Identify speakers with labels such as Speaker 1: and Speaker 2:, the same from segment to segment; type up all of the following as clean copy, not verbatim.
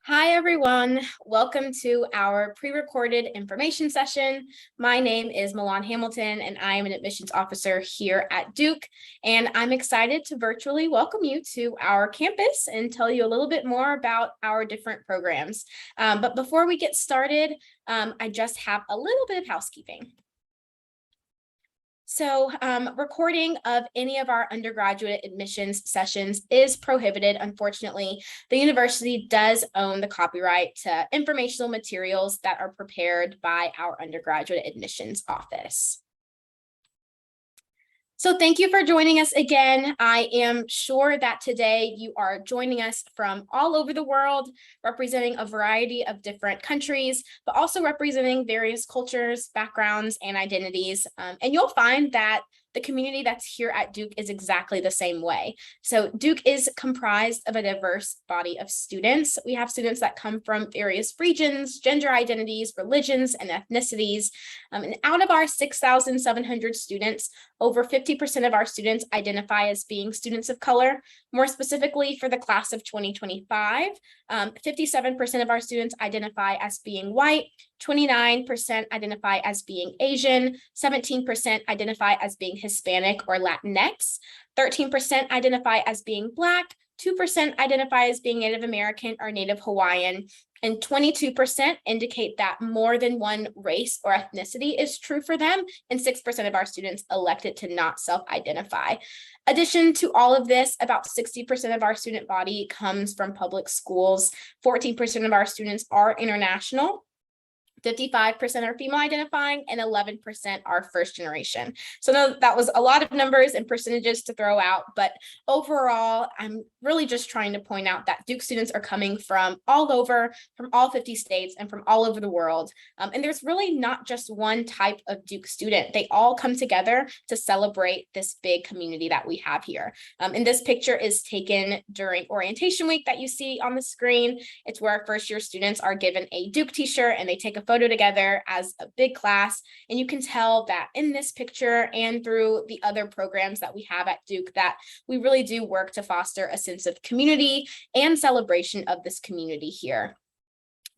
Speaker 1: Hi, everyone. Welcome to our pre-recorded information session. My name is Milan Hamilton, and I am an admissions officer here at Duke. And I'm excited to virtually welcome you to our campus and tell you a little bit more about our different programs. But before we get started, I just have a little bit of housekeeping. So recording of any of our undergraduate admissions sessions is prohibited. Unfortunately, the university does own the copyright to informational materials that are prepared by our undergraduate admissions office. So thank you for joining us again. I am sure that today you are joining us from all over the world, representing a variety of different countries, but also representing various cultures, backgrounds, and identities. And you'll find that the community that's here at Duke is exactly the same way. So Duke is comprised of a diverse body of students. We have students that come from various regions, gender identities, religions, and ethnicities. And out of our 6,700 students, over 50% of our students identify as being students of color. More specifically, for the class of 2025, 57% of our students identify as being white, 29% identify as being Asian, 17% identify as being Hispanic or Latinx, 13% identify as being Black, 2% identify as being Native American or Native Hawaiian, and 22% indicate that more than one race or ethnicity is true for them, and 6% of our students elected to not self-identify. Addition to all of this, about 60% of our student body comes from public schools, 14% of our students are international, 55% are female identifying, and 11% are first generation. So no, that was a lot of numbers and percentages to throw out, but overall, I'm really just trying to point out that Duke students are coming from all over, from all 50 states and from all over the world. And there's really not just one type of Duke student. They all come together to celebrate this big community that we have here. And this picture is taken during orientation week that you see on the screen. It's where our first year students are given a Duke t-shirt and they take a photo together as a big class. And you can tell that in this picture and through the other programs that we have at Duke that we really do work to foster a sense of community and celebration of this community here.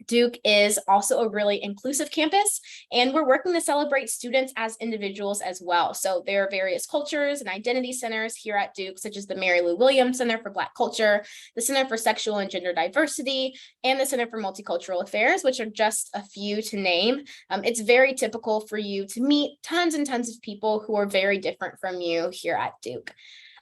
Speaker 1: Duke is also a really inclusive campus, and we're working to celebrate students as individuals as well. So there are various cultures and identity centers here at Duke, such as the Mary Lou Williams Center for Black Culture, the Center for Sexual and Gender Diversity, and the Center for Multicultural Affairs, which are just a few to name. It's very typical for you to meet tons and tons of people who are very different from you here at Duke.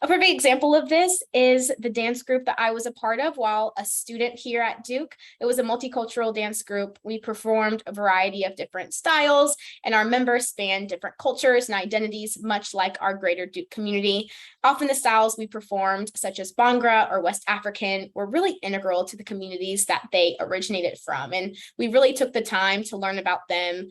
Speaker 1: A perfect example of this is the dance group that I was a part of while a student here at Duke. It was a multicultural dance group. We performed a variety of different styles, and our members spanned different cultures and identities, much like our greater Duke community. Often the styles we performed, such as Bhangra or West African, were really integral to the communities that they originated from. And we really took the time to learn about them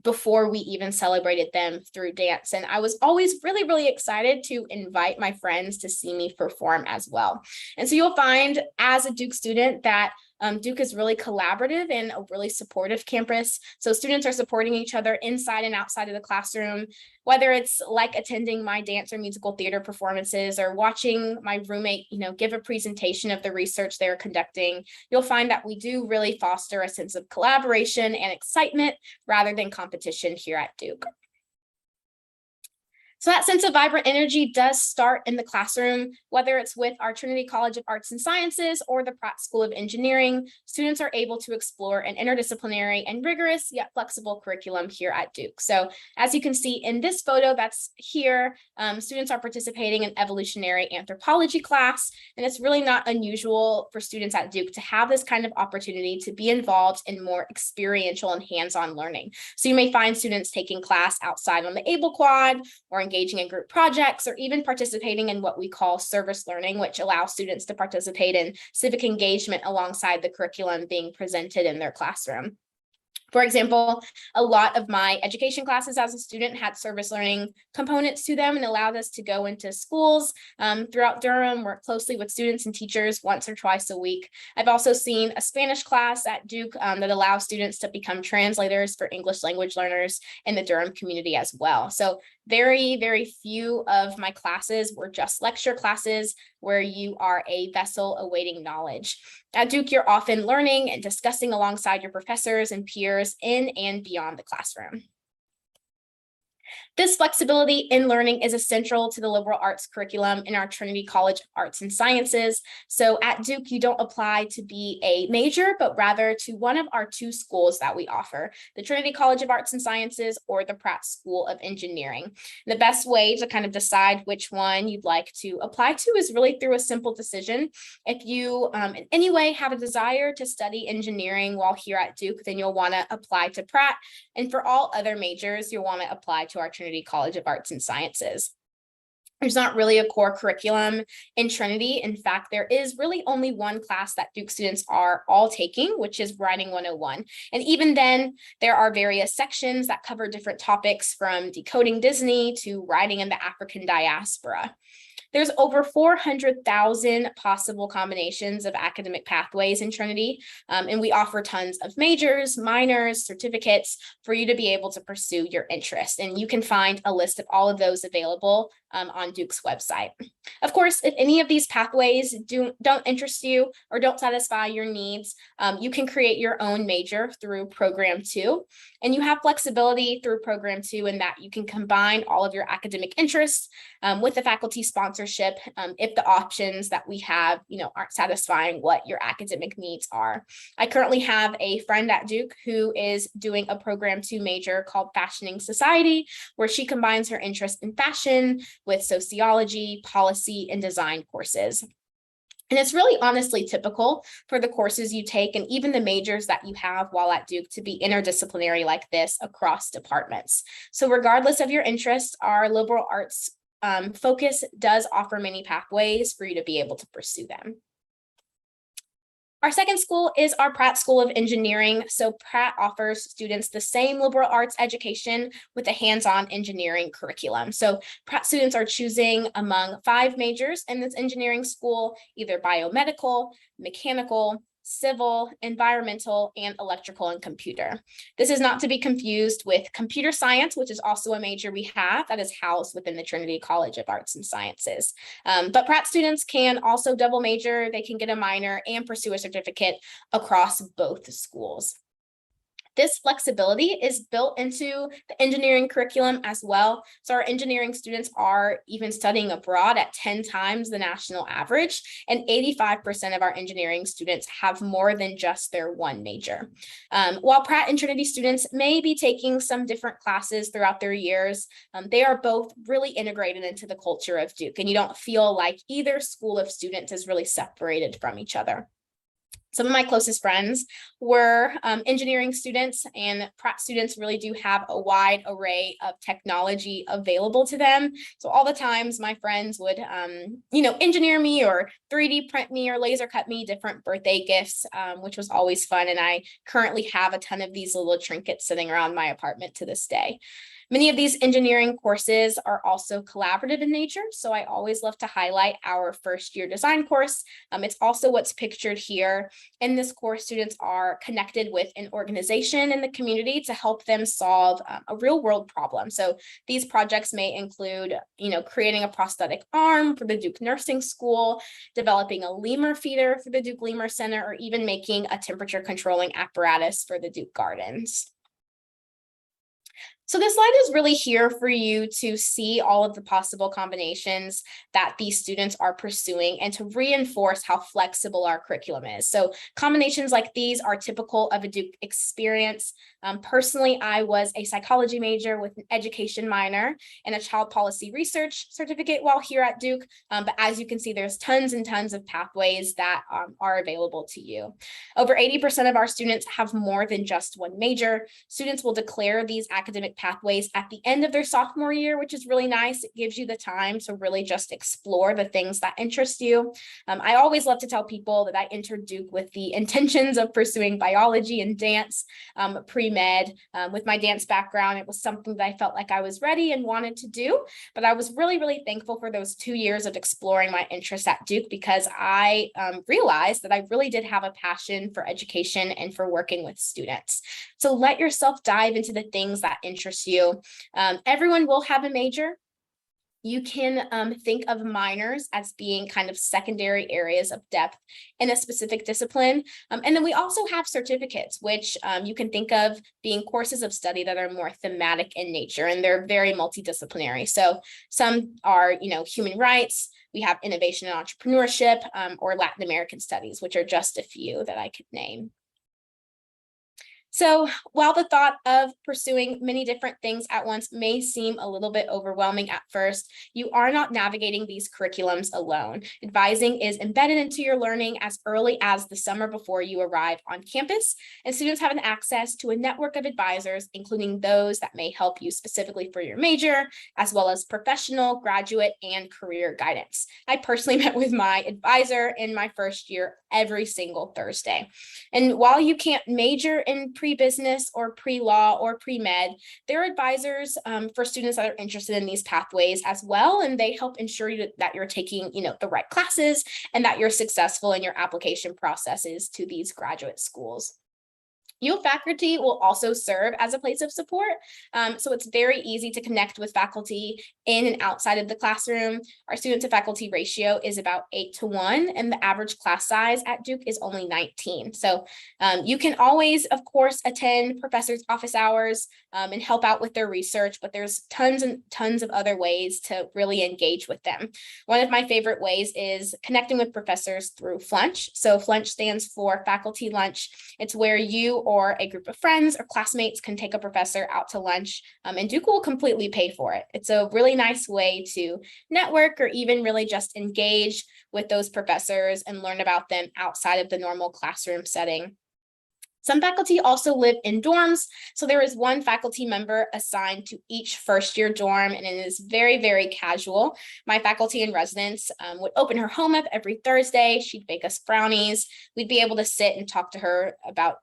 Speaker 1: before we even celebrated them through dance. And I was always really, really excited to invite my friends to see me perform as well. And so you'll find as a Duke student that Duke is really collaborative and a really supportive campus. So students are supporting each other inside and outside of the classroom, whether it's like attending my dance or musical theater performances or watching my roommate, give a presentation of the research they're conducting. You'll find that we do really foster a sense of collaboration and excitement rather than competition here at Duke. So that sense of vibrant energy does start in the classroom, whether it's with our Trinity College of Arts and Sciences or the Pratt School of Engineering. Students are able to explore an interdisciplinary and rigorous yet flexible curriculum here at Duke. So as you can see in this photo that's here, students are participating in evolutionary anthropology class, and it's really not unusual for students at Duke to have this kind of opportunity to be involved in more experiential and hands-on learning. So you may find students taking class outside on the Able Quad or engaging in group projects, or even participating in what we call service learning, which allows students to participate in civic engagement alongside the curriculum being presented in their classroom. For example, a lot of my education classes as a student had service learning components to them and allowed us to go into schools throughout Durham, work closely with students and teachers once or twice a week. I've also seen a Spanish class at Duke that allows students to become translators for English language learners in the Durham community as well. So Very, very few of my classes were just lecture classes where you are a vessel awaiting knowledge. At Duke, you're often learning and discussing alongside your professors and peers in and beyond the classroom. This flexibility in learning is essential to the liberal arts curriculum in our Trinity College of Arts and Sciences. So at Duke, you don't apply to be a major, but rather to one of our two schools that we offer, the Trinity College of Arts and Sciences or the Pratt School of Engineering. The best way to kind of decide which one you'd like to apply to is really through a simple decision. If you in any way have a desire to study engineering while here at Duke, then you'll want to apply to Pratt. And for all other majors, you'll want to apply to our Trinity College of Arts and Sciences. There's not really a core curriculum in Trinity. In fact, there is really only one class that Duke students are all taking, which is Writing 101. And even then, there are various sections that cover different topics from decoding Disney to writing in the African diaspora. There's over 400,000 possible combinations of academic pathways in Trinity, and we offer tons of majors, minors, certificates for you to be able to pursue your interest. And you can find a list of all of those available on Duke's website. Of course, if any of these pathways don't interest you or don't satisfy your needs, you can create your own major through Program 2. And you have flexibility through Program 2 in that you can combine all of your academic interests with the faculty sponsorship if the options that we have, aren't satisfying what your academic needs are. I currently have a friend at Duke who is doing a Program 2 major called Fashioning Society, where she combines her interest in fashion with sociology, policy, and design courses. And it's really honestly typical for the courses you take and even the majors that you have while at Duke to be interdisciplinary like this across departments. So regardless of your interests, our liberal arts focus does offer many pathways for you to be able to pursue them. Our second school is our Pratt School of Engineering. So Pratt offers students the same liberal arts education with a hands-on engineering curriculum. So Pratt students are choosing among 5 majors in this engineering school, either biomedical, mechanical, civil, environmental, and electrical and computer. This is not to be confused with computer science, which is also a major we have that is housed within the Trinity College of Arts and Sciences. But Pratt students can also double major, they can get a minor and pursue a certificate across both schools. This flexibility is built into the engineering curriculum as well. So our engineering students are even studying abroad at 10 times the national average, and 85% of our engineering students have more than just their one major. While Pratt and Trinity students may be taking some different classes throughout their years, they are both really integrated into the culture of Duke, and you don't feel like either school of students is really separated from each other. Some of my closest friends were engineering students, and Pratt students really do have a wide array of technology available to them. So all the times my friends would, engineer me or 3D print me or laser cut me different birthday gifts, which was always fun. And I currently have a ton of these little trinkets sitting around my apartment to this day. Many of these engineering courses are also collaborative in nature, so I always love to highlight our first year design course. It's also what's pictured here. In this course, students are connected with an organization in the community to help them solve a real world problem. So these projects may include, creating a prosthetic arm for the Duke Nursing School, developing a lemur feeder for the Duke Lemur Center, or even making a temperature controlling apparatus for the Duke Gardens. So this slide is really here for you to see all of the possible combinations that these students are pursuing and to reinforce how flexible our curriculum is. So combinations like these are typical of a Duke experience. Personally, I was a psychology major with an education minor and a child policy research certificate while here at Duke. But as you can see, there's tons and tons of pathways that are available to you. Over 80% of our students have more than just one major. Students will declare these academic pathways at the end of their sophomore year, which is really nice. It gives you the time to really just explore the things that interest you. I always love to tell people that I entered Duke with the intentions of pursuing biology and dance pre-med. With my dance background, it was something that I felt like I was ready and wanted to do, but I was really, really thankful for those 2 years of exploring my interests at Duke because I realized that I really did have a passion for education and for working with students. So let yourself dive into the things that interest interests you. Everyone will have a major. You can think of minors as being kind of secondary areas of depth in a specific discipline. And then we also have certificates, which you can think of being courses of study that are more thematic in nature, and they're very multidisciplinary. So some are, human rights, we have innovation and entrepreneurship, or Latin American studies, which are just a few that I could name. So while the thought of pursuing many different things at once may seem a little bit overwhelming at first, you are not navigating these curriculums alone. Advising is embedded into your learning as early as the summer before you arrive on campus, and students have an access to a network of advisors, including those that may help you specifically for your major, as well as professional, graduate, and career guidance. I personally met with my advisor in my first year every single Thursday. And while you can't major in pre-business or pre-law or pre-med, there are advisors for students that are interested in these pathways as well, and they help ensure that you're taking the right classes and that you're successful in your application processes to these graduate schools. U faculty will also serve as a place of support. So it's very easy to connect with faculty in and outside of the classroom. Our student to faculty ratio is about 8-to-1, and the average class size at Duke is only 19. So you can always, of course, attend professors' office hours and help out with their research, but there's tons and tons of other ways to really engage with them. One of my favorite ways is connecting with professors through Flunch. So Flunch stands for faculty lunch. It's where you or a group of friends or classmates can take a professor out to lunch, and Duke will completely pay for it. It's a really nice way to network or even really just engage with those professors and learn about them outside of the normal classroom setting. Some faculty also live in dorms, so there is one faculty member assigned to each first year dorm, and it is very, very casual. My faculty in residence would open her home up every Thursday. She'd bake us brownies. We'd be able to sit and talk to her about,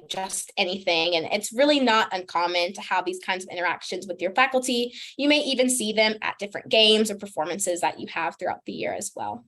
Speaker 1: just anything. And it's really not uncommon to have these kinds of interactions with your faculty. You may even see them at different games or performances that you have throughout the year as well.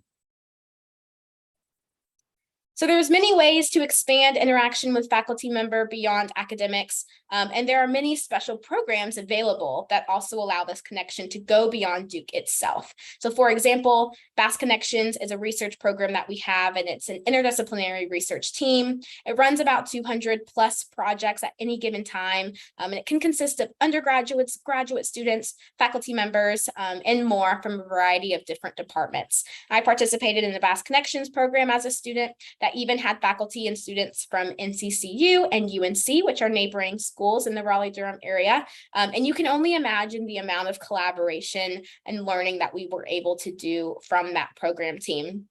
Speaker 1: So there's many ways to expand interaction with faculty member beyond academics, and there are many special programs available that also allow this connection to go beyond Duke itself. So for example, Bass Connections is a research program that we have, and it's an interdisciplinary research team. It runs about 200 plus projects at any given time, and it can consist of undergraduates, graduate students, faculty members, and more from a variety of different departments. I participated in the Bass Connections program as a student that even had faculty and students from NCCU and UNC, which are neighboring schools in the Raleigh-Durham area. And you can only imagine the amount of collaboration and learning that we were able to do from that program team.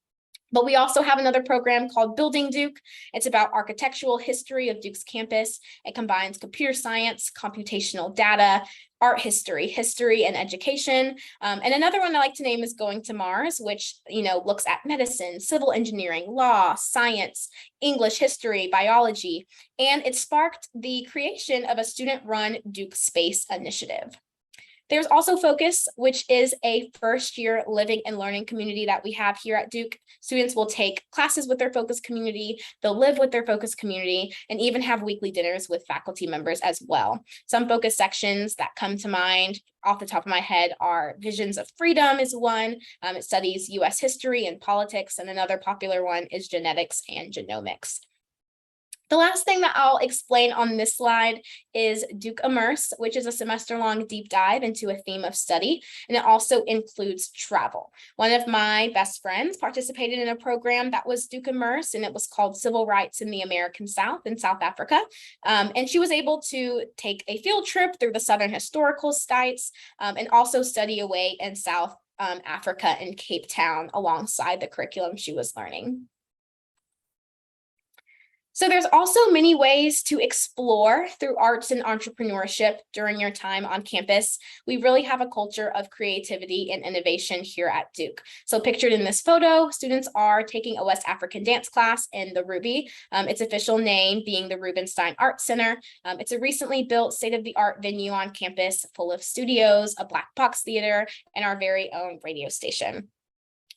Speaker 1: But we also have another program called Building Duke. It's about architectural history of Duke's campus. It combines computer science, computational data, art history, and education. And another one I like to name is Going to Mars, which looks at medicine, civil engineering, law, science, English, history, biology. And it sparked the creation of a student-run Duke Space Initiative. There's also Focus, which is a first-year living and learning community that we have here at Duke. Students will take classes with their Focus community, they'll live with their Focus community, and even have weekly dinners with faculty members as well. Some Focus sections that come to mind off the top of my head are Visions of Freedom is one. It studies US history and politics, and another popular one is genetics and genomics. The last thing that I'll explain on this slide is Duke Immerse, which is a semester-long deep dive into a theme of study, and it also includes travel. One of my best friends participated in a program that was Duke Immerse, and it was called Civil Rights in the American South in South Africa. And she was able to take a field trip through the Southern historical sites and also study away in South Africa in Cape Town alongside the curriculum she was learning. So there's also many ways to explore through arts and entrepreneurship during your time on campus. We really have a culture of creativity and innovation here at Duke. So pictured in this photo, students are taking a West African dance class in the Ruby, its official name being the Rubenstein Art Center. It's a recently built state-of-the-art venue on campus full of studios, a black box theater, and our very own radio station.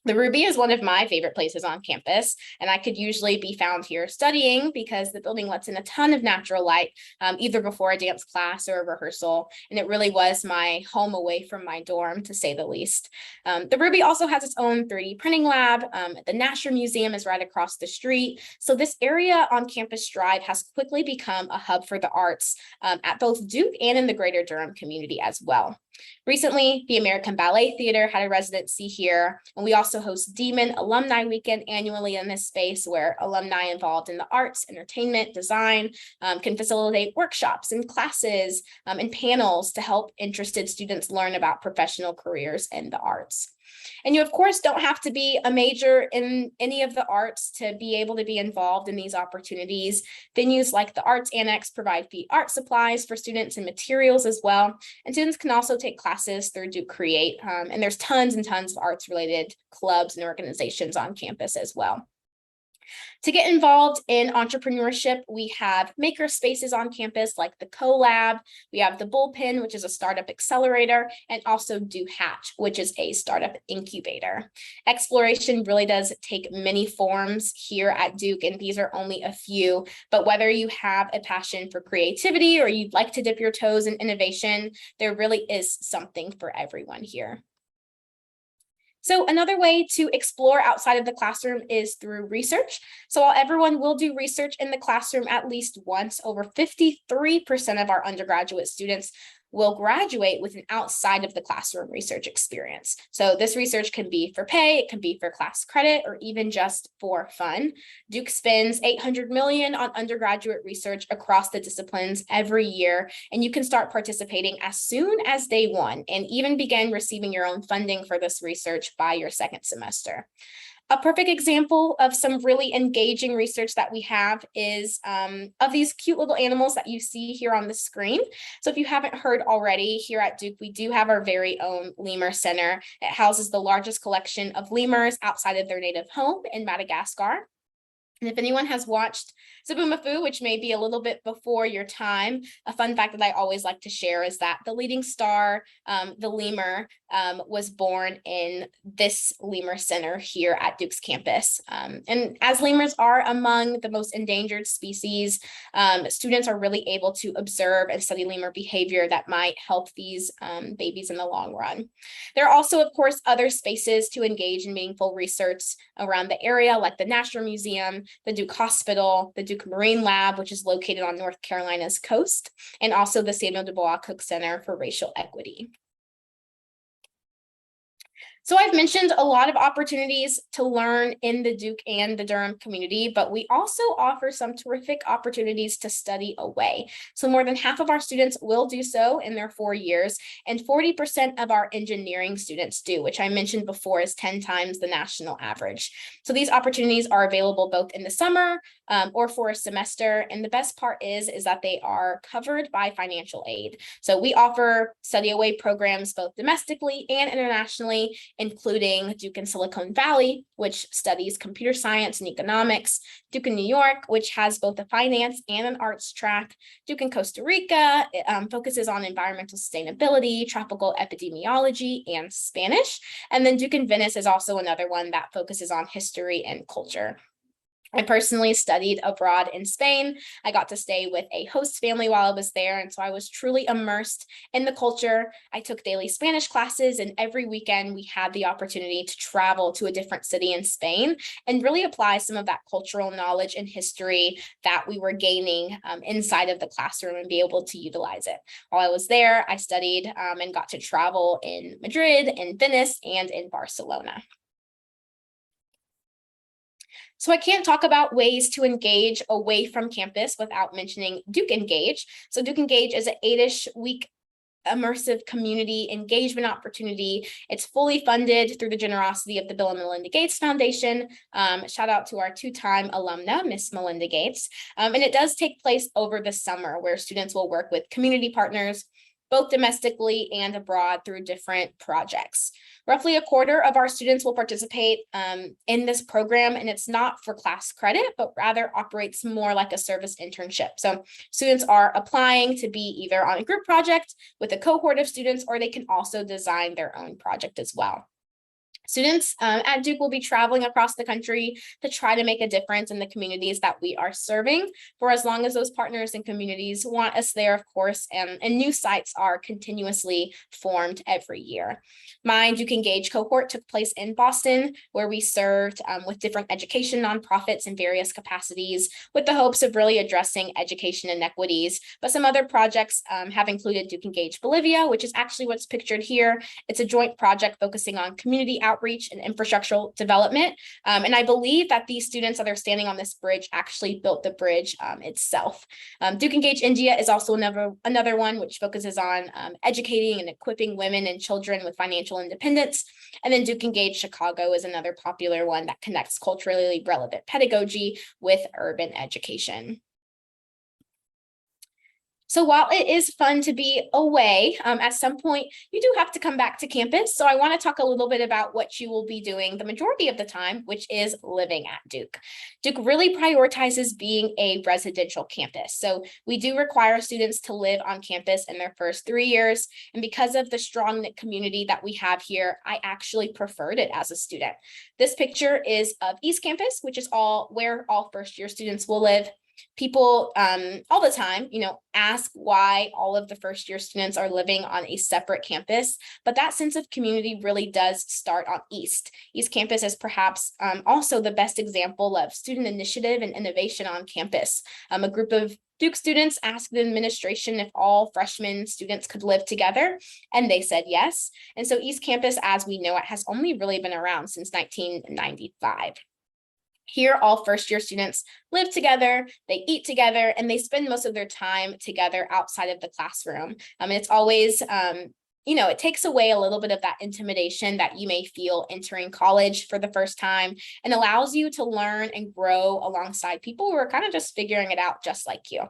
Speaker 1: The Ruby is one of my favorite places on campus, and I could usually be found here studying because the building lets in a ton of natural light, either before a dance class or a rehearsal, and it really was my home away from my dorm, to say the least. The Ruby also has its own 3D printing lab. The Nasher Museum is right across the street, so this area on Campus Drive has quickly become a hub for the arts at both Duke and in the greater Durham community as well. Recently, the American Ballet Theater had a residency here, and we also host Demon Alumni Weekend annually in this space where alumni involved in the arts, entertainment, design can facilitate workshops and classes and panels to help interested students learn about professional careers in the arts. And you, of course, don't have to be a major in any of the arts to be able to be involved in these opportunities. Venues like the Arts Annex provide free art supplies for students and materials as well. And students can also take classes through Duke Create. And there's tons and tons of arts-related clubs and organizations on campus as well. To get involved in entrepreneurship, we have maker spaces on campus like the CoLab, we have the Bullpen, which is a startup accelerator, and also Do Hatch, which is a startup incubator. Exploration really does take many forms here at Duke, and these are only a few, but whether you have a passion for creativity or you'd like to dip your toes in innovation, there really is something for everyone here. So another way to explore outside of the classroom is through research. So while everyone will do research in the classroom at least once, over 53% of our undergraduate students will graduate with an outside of the classroom research experience. So this research can be for pay, it can be for class credit, or even just for fun. Duke spends $800 million on undergraduate research across the disciplines every year, and you can start participating as soon as day one and even begin receiving your own funding for this research by your second semester. A perfect example of some really engaging research that we have is of these cute little animals that you see here on the screen. So if you haven't heard already, here at Duke, we do have our very own lemur center. It houses the largest collection of lemurs outside of their native home in Madagascar. And if anyone has watched Zaboomafoo, which may be a little bit before your time, a fun fact that I always like to share is that the leading star, the lemur, was born in this lemur center here at Duke's campus. And as lemurs are among the most endangered species, students are really able to observe and study lemur behavior that might help these babies in the long run. There are also, of course, other spaces to engage in meaningful research around the area, like the Nasher Museum, the Duke Hospital, the Duke Marine Lab, which is located on North Carolina's coast, and also the Samuel Dubois Cook Center for Racial Equity. So I've mentioned a lot of opportunities to learn in the Duke and the Durham community, but we also offer some terrific opportunities to study away. So more than half of our students will do so in their 4 years, and 40% of our engineering students do, which I mentioned before is 10 times the national average. So these opportunities are available both in the summer or for a semester. And the best part is that they are covered by financial aid. So we offer study away programs both domestically and internationally, including Duke in Silicon Valley, which studies computer science and economics, Duke in New York, which has both a finance and an arts track, Duke in Costa Rica, focuses on environmental sustainability, tropical epidemiology, and Spanish. And then Duke in Venice is also another one that focuses on history and culture. I personally studied abroad in Spain. I got to stay with a host family while I was there, and so I was truly immersed in the culture. I took daily Spanish classes, and every weekend we had the opportunity to travel to a different city in Spain and really apply some of that cultural knowledge and history that we were gaining inside of the classroom and be able to utilize it. While I was there, I studied and got to travel in Madrid, in Venice, and in Barcelona. So I can't talk about ways to engage away from campus without mentioning Duke Engage. So Duke Engage is an 8-ish week immersive community engagement opportunity. It's fully funded through the generosity of the Bill and Melinda Gates Foundation. Shout out to our 2-time alumna, Miss Melinda Gates. And it does take place over the summer where students will work with community partners, both domestically and abroad through different projects. Roughly a quarter of our students will participate in this program, and it's not for class credit, but rather operates more like a service internship. So students are applying to be either on a group project with a cohort of students, or they can also design their own project as well. Students at Duke will be traveling across the country to try to make a difference in the communities that we are serving for as long as those partners and communities want us there, of course, and new sites are continuously formed every year. My Duke Engage cohort took place in Boston, where we served with different education nonprofits in various capacities with the hopes of really addressing education inequities. But some other projects have included Duke Engage Bolivia, which is actually what's pictured here. It's a joint project focusing on community outreach and infrastructural development. And I believe that these students that are standing on this bridge actually built the bridge itself. Duke Engage India is also another one which focuses on educating and equipping women and children with financial independence. And then Duke Engage Chicago is another popular one that connects culturally relevant pedagogy with urban education. So while it is fun to be away, at some point, you do have to come back to campus. So I want to talk a little bit about what you will be doing the majority of the time, which is living at Duke. Duke really prioritizes being a residential campus. So we do require students to live on campus in their first 3 years. And because of the strong knit community that we have here, I actually preferred it as a student. This picture is of East Campus, which is where all first year students will live. People all the time, ask why all of the first year students are living on a separate campus, but that sense of community really does start on East. East Campus is perhaps also the best example of student initiative and innovation on campus. A group of Duke students asked the administration if all freshman students could live together, and they said yes. And so East Campus, as we know it, has only really been around since 1995. Here, all first year students live together, they eat together, and they spend most of their time together outside of the classroom. It's always, it takes away a little bit of that intimidation that you may feel entering college for the first time and allows you to learn and grow alongside people who are kind of just figuring it out just like you.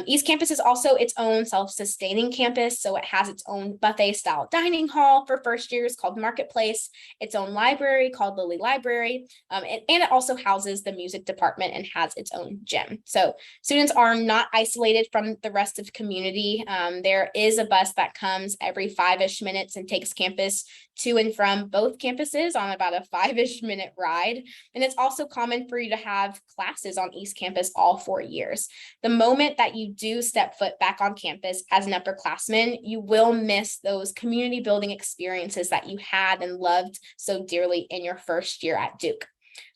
Speaker 1: East Campus is also its own self-sustaining campus, so it has its own buffet-style dining hall for first years called Marketplace, its own library called Lilly Library, and it also houses the music department and has its own gym. So students are not isolated from the rest of the community. There is a bus that comes every 5-ish minutes and takes campus to and from both campuses on about a 5-ish minute ride. And it's also common for you to have classes on East Campus all 4 years. The moment that you do step foot back on campus as an upperclassman, you will miss those community building experiences that you had and loved so dearly in your first year at Duke.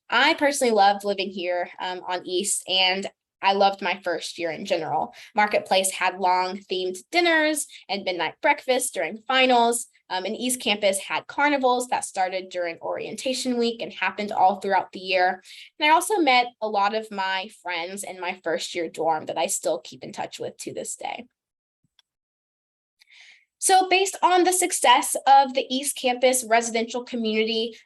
Speaker 1: I personally loved living here on East, and I loved my first year in general. Marketplace had long themed dinners and midnight breakfasts during finals. And East Campus had carnivals that started during orientation week and happened all throughout the year. And I also met a lot of my friends in my first year dorm that I still keep in touch with to this day. So based on the success of the East Campus residential community,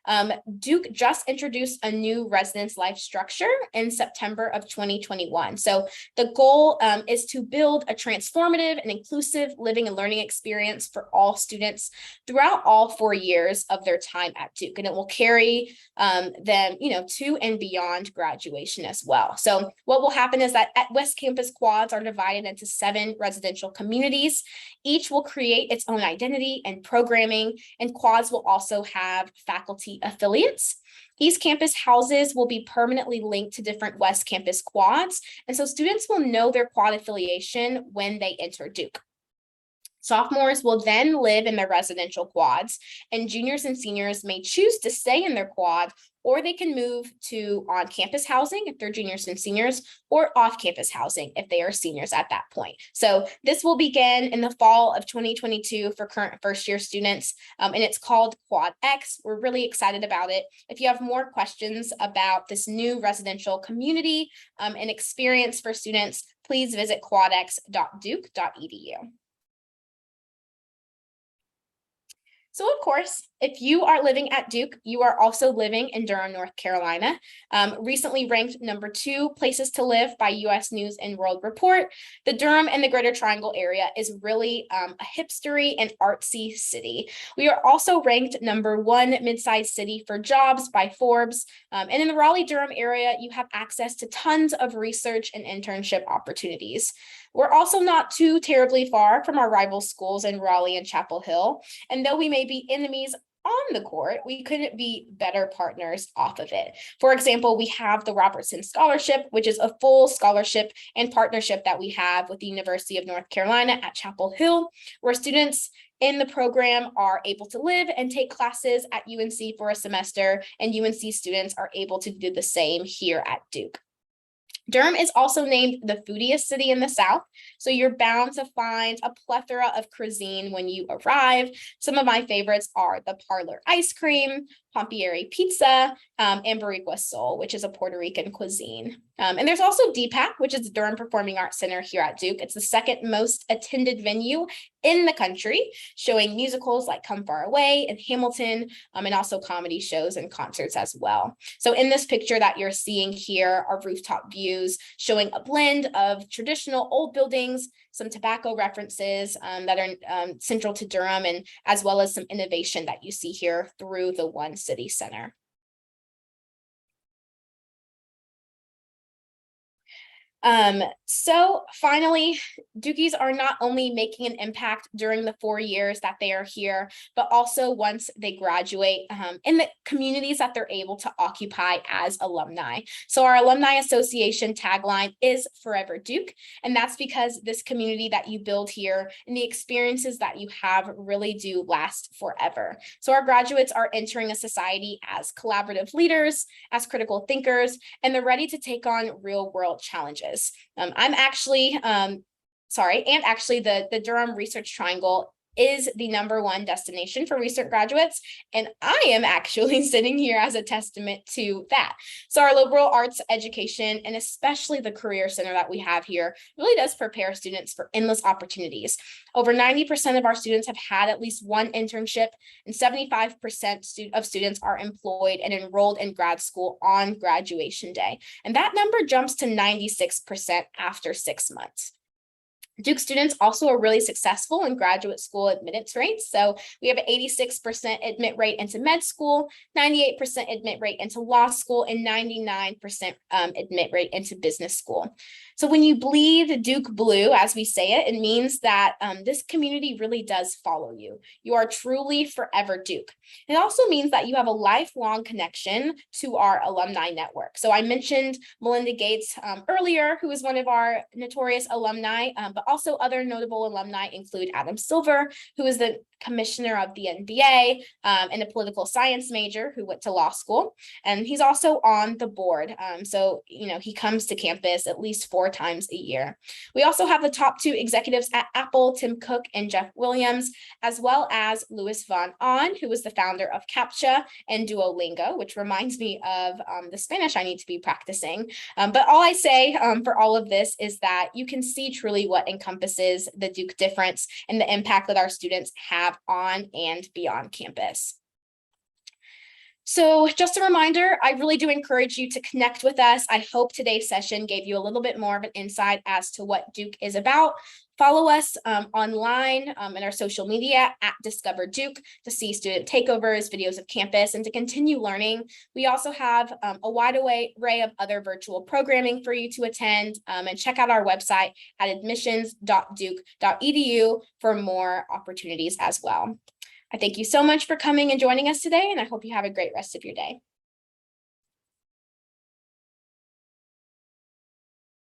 Speaker 1: Duke just introduced a new residence life structure in September of 2021. So the goal is to build a transformative and inclusive living and learning experience for all students throughout all 4 years of their time at Duke. And it will carry them, to and beyond graduation as well. So what will happen is that at West Campus quads are divided into 7 residential communities. Each will create its own identity and programming, and quads will also have faculty affiliates. East Campus houses will be permanently linked to different West Campus quads, and so students will know their quad affiliation when they enter Duke. Sophomores will then live in their residential quads, and juniors and seniors may choose to stay in their quad, or they can move to on-campus housing if they're juniors and seniors, or off-campus housing if they are seniors at that point. So this will begin in the fall of 2022 for current first-year students, and it's called Quad X. We're really excited about it. If you have more questions about this new residential community and experience for students, please visit quadx.duke.edu. So of course, if you are living at Duke, you are also living in Durham, North Carolina. Recently ranked number 2 places to live by US News and World Report, the Durham and the Greater Triangle area is really a hipstery and artsy city. We are also ranked number 1 mid-sized city for jobs by Forbes. And in the Raleigh-Durham area, you have access to tons of research and internship opportunities. We're also not too terribly far from our rival schools in Raleigh and Chapel Hill. And though we may be enemies on the court, we couldn't be better partners off of it. For example, we have the Robertson Scholarship, which is a full scholarship and partnership that we have with the University of North Carolina at Chapel Hill, where students in the program are able to live and take classes at UNC for a semester, and UNC students are able to do the same here at Duke. Durham is also named the foodiest city in the South, so you're bound to find a plethora of cuisine when you arrive. Some of my favorites are the Parlor ice cream, Pompieri pizza, and Boricua Soul, which is a Puerto Rican cuisine. And there's also DPAC, which is the Durham Performing Arts Center here at Duke. It's the second most attended venue in the country, showing musicals like Come Far Away and Hamilton, and also comedy shows and concerts as well. So in this picture that you're seeing here are rooftop views showing a blend of traditional old buildings, some tobacco references that are central to Durham, and as well as some innovation that you see here through the One City Center. So finally, Dukies are not only making an impact during the 4 years that they are here, but also once they graduate in the communities that they're able to occupy as alumni. So our Alumni Association tagline is Forever Duke, and that's because this community that you build here and the experiences that you have really do last forever. So our graduates are entering a society as collaborative leaders, as critical thinkers, and they're ready to take on real world challenges. I'm actually, and actually the Durham Research Triangle is the #1 destination for recent graduates, and I am actually sitting here as a testament to that. So our liberal arts education, and especially the Career Center that we have here, really does prepare students for endless opportunities. Over 90% of our students have had at least one internship, and 75% of students are employed and enrolled in grad school on graduation day. And that number jumps to 96% after 6 months. Duke students also are really successful in graduate school admittance rates. So we have an 86% admit rate into med school, 98% admit rate into law school, and 99% admit rate into business school. So when you bleed Duke blue, as we say it, it means that this community really does follow you. You are truly forever Duke. It also means that you have a lifelong connection to our alumni network. So I mentioned Melinda Gates earlier, who is one of our notorious alumni, but also other notable alumni include Adam Silver, who is the commissioner of the NBA and a political science major who went to law school. And he's also on the board. So, he comes to campus at least 4 times a year. We also have the top 2 executives at Apple, Tim Cook and Jeff Williams, as well as Louis Von Ahn, who was the founder of CAPTCHA and Duolingo, which reminds me of the Spanish I need to be practicing. But all I say for all of this is that you can see truly what encompasses the Duke difference and the impact that our students have on and beyond campus. So just a reminder, I really do encourage you to connect with us. I hope today's session gave you a little bit more of an insight as to what Duke is about. Follow us online in our social media at Discover Duke to see student takeovers, videos of campus, and to continue learning. We also have a wide array of other virtual programming for you to attend, and check out our website at admissions.duke.edu for more opportunities as well. I thank you so much for coming and joining us today, and I hope you have a great rest of your day.